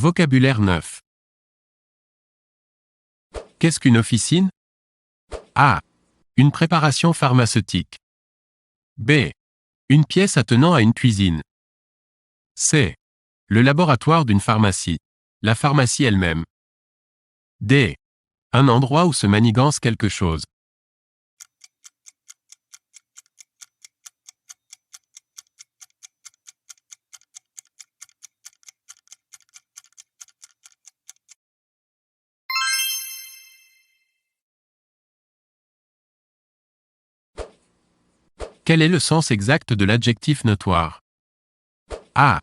Vocabulaire neuf. Qu'est-ce qu'une officine? A. Une préparation pharmaceutique. B. Une pièce attenant à une cuisine. C. Le laboratoire d'une pharmacie. La pharmacie elle-même. D. Un endroit où se manigance quelque chose. Quel est le sens exact de l'adjectif notoire? A.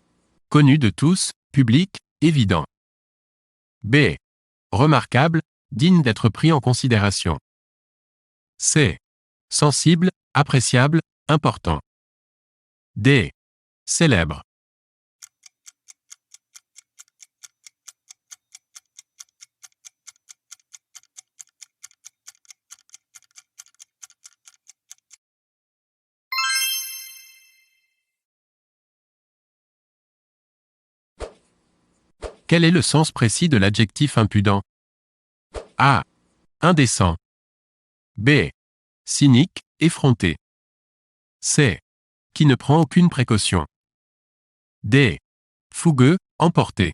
Connu de tous, public, évident. B. Remarquable, digne d'être pris en considération. C. Sensible, appréciable, important. D. Célèbre. Quel est le sens précis de l'adjectif impudent? A. Indécent. B. Cynique, effronté. C. Qui ne prend aucune précaution. D. Fougueux, emporté.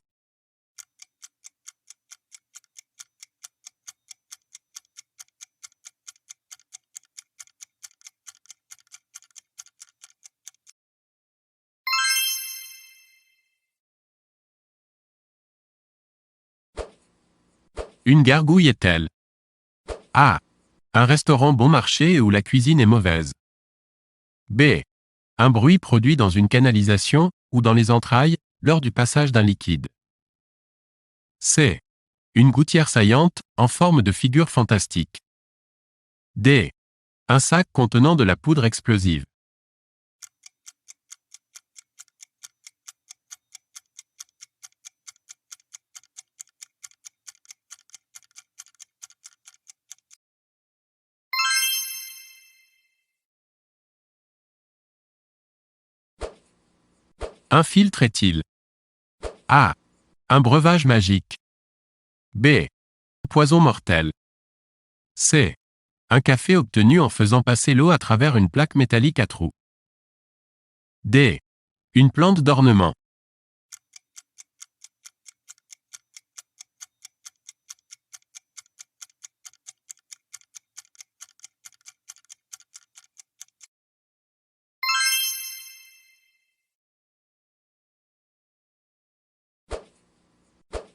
Une gargouille est-elle? A. Un restaurant bon marché où la cuisine est mauvaise. B. Un bruit produit dans une canalisation, ou dans les entrailles, lors du passage d'un liquide. C. Une gouttière saillante, en forme de figure fantastique. D. Un sac contenant de la poudre explosive. Un filtre est-il? A. Un breuvage magique. B. Poison mortel. C. Un café obtenu en faisant passer l'eau à travers une plaque métallique à trous. D. Une plante d'ornement.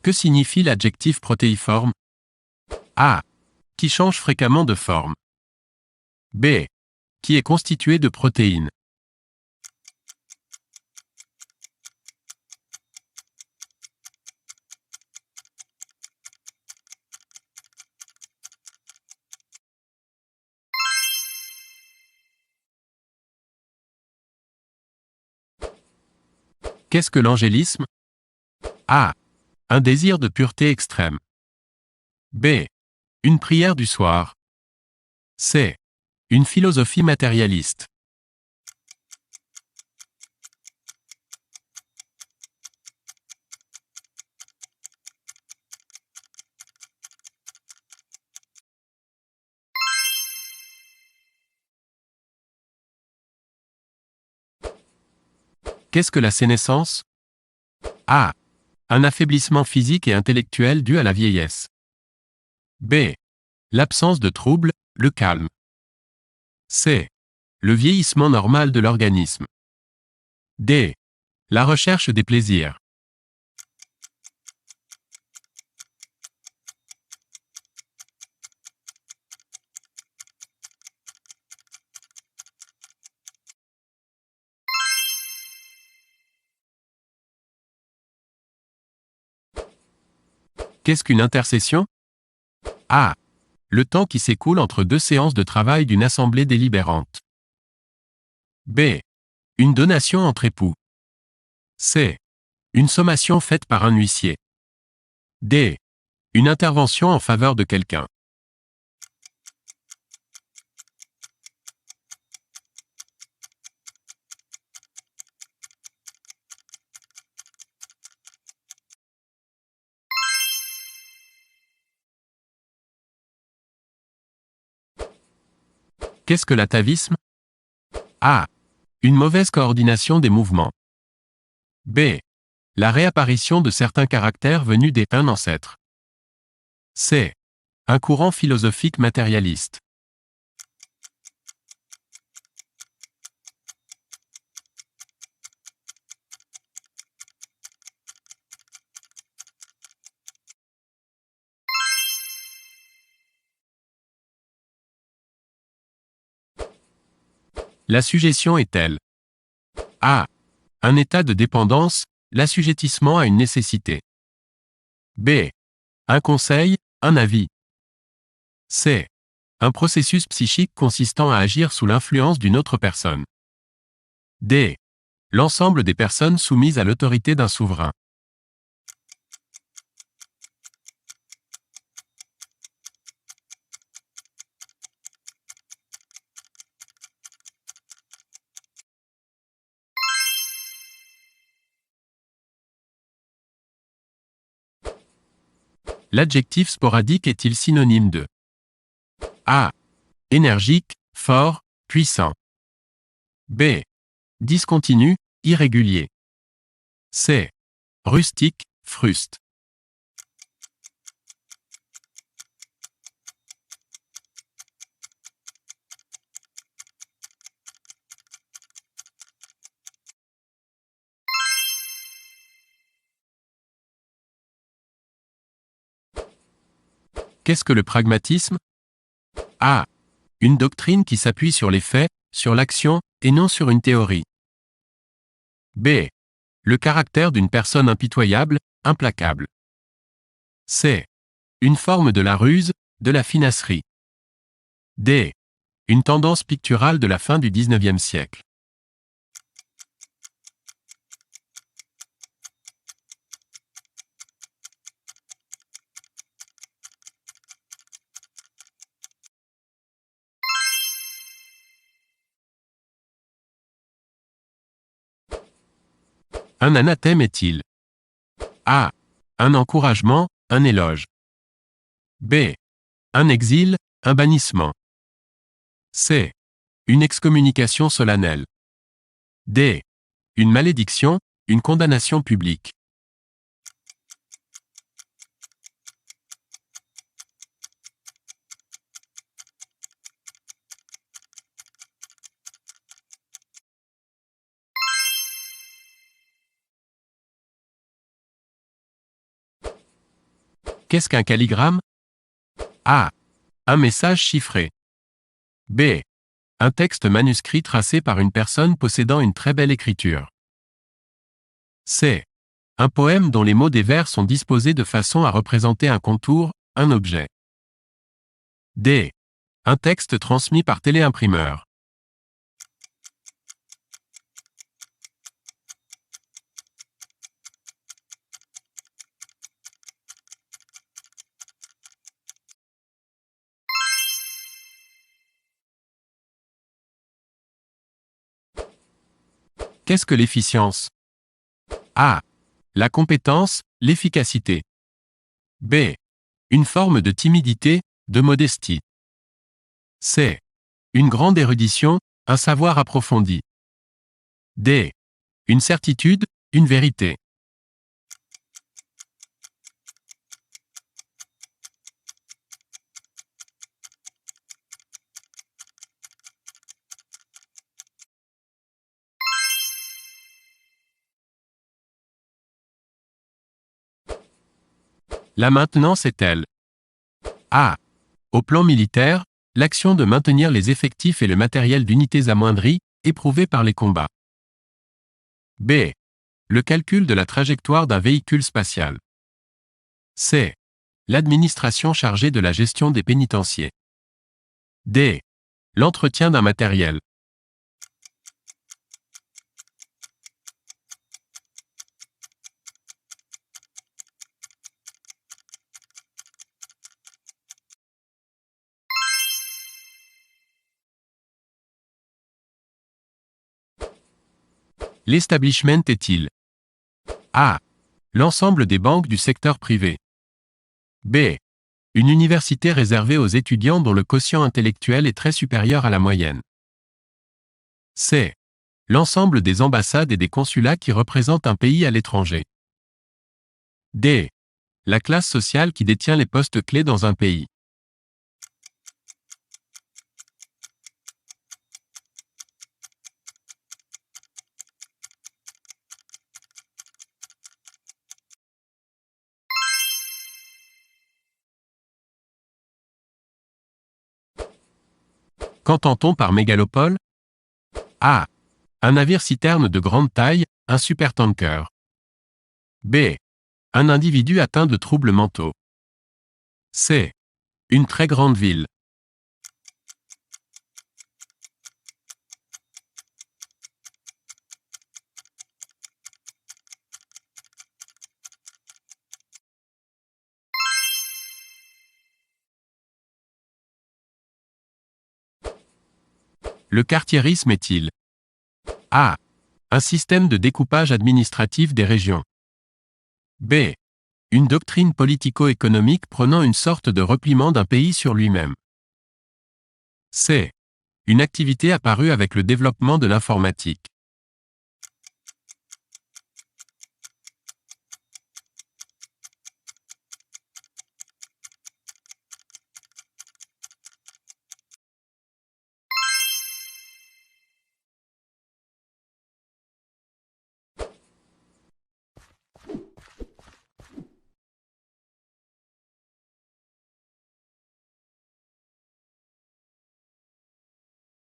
Que signifie l'adjectif protéiforme? A. Qui change fréquemment de forme. B. Qui est constitué de protéines. Qu'est-ce que l'angélisme? A. Un désir de pureté extrême. B. Une prière du soir. C. Une philosophie matérialiste. Qu'est-ce que la sénescence? A. Un affaiblissement physique et intellectuel dû à la vieillesse. B. L'absence de trouble, le calme. C. Le vieillissement normal de l'organisme. D. La recherche des plaisirs. Qu'est-ce qu'une intercession? A. Le temps qui s'écoule entre deux séances de travail d'une assemblée délibérante. B. Une donation entre époux. C. Une sommation faite par un huissier. D. Une intervention en faveur de quelqu'un. Qu'est-ce que l'atavisme? A. Une mauvaise coordination des mouvements. B. La réapparition de certains caractères venus des un ancêtre. C. Un courant philosophique matérialiste. La sujétion est telle. A. Un état de dépendance, l'assujettissement à une nécessité. B. Un conseil, un avis. C. Un processus psychique consistant à agir sous l'influence d'une autre personne. D. L'ensemble des personnes soumises à l'autorité d'un souverain. L'adjectif sporadique est-il synonyme de A. Énergique, fort, puissant. B. Discontinu, irrégulier. C. Rustique, fruste. Qu'est-ce que le pragmatisme? A. Une doctrine qui s'appuie sur les faits, sur l'action, et non sur une théorie. B. Le caractère d'une personne impitoyable, implacable. C. Une forme de la ruse, de la finasserie. D. Une tendance picturale de la fin du XIXe siècle. Un anathème est-il? A. Un encouragement, un éloge. B. Un exil, un bannissement. C. Une excommunication solennelle. D. Une malédiction, une condamnation publique. Qu'est-ce qu'un calligramme? A. Un message chiffré. B. Un texte manuscrit tracé par une personne possédant une très belle écriture. C. Un poème dont les mots des vers sont disposés de façon à représenter un contour, un objet. D. Un texte transmis par téléimprimeur. Qu'est-ce que l'efficience? A. La compétence, l'efficacité. B. Une forme de timidité, de modestie. C. Une grande érudition, un savoir approfondi. D. Une certitude, une vérité. La maintenance est-elle? A. Au plan militaire, l'action de maintenir les effectifs et le matériel d'unités amoindries, éprouvées par les combats. B. Le calcul de la trajectoire d'un véhicule spatial. C. L'administration chargée de la gestion des pénitenciers. D. L'entretien d'un matériel. L'establishment est-il? A. L'ensemble des banques du secteur privé. B. Une université réservée aux étudiants dont le quotient intellectuel est très supérieur à la moyenne. C. L'ensemble des ambassades et des consulats qui représentent un pays à l'étranger. D. La classe sociale qui détient les postes clés dans un pays. Qu'entend-on par mégalopole? A. Un navire-citerne de grande taille, un supertanker. B. Un individu atteint de troubles mentaux. C. Une très grande ville. Le cartiérisme est-il A. Un système de découpage administratif des régions. B. Une doctrine politico-économique prenant une sorte de repliement d'un pays sur lui-même. C. Une activité apparue avec le développement de l'informatique.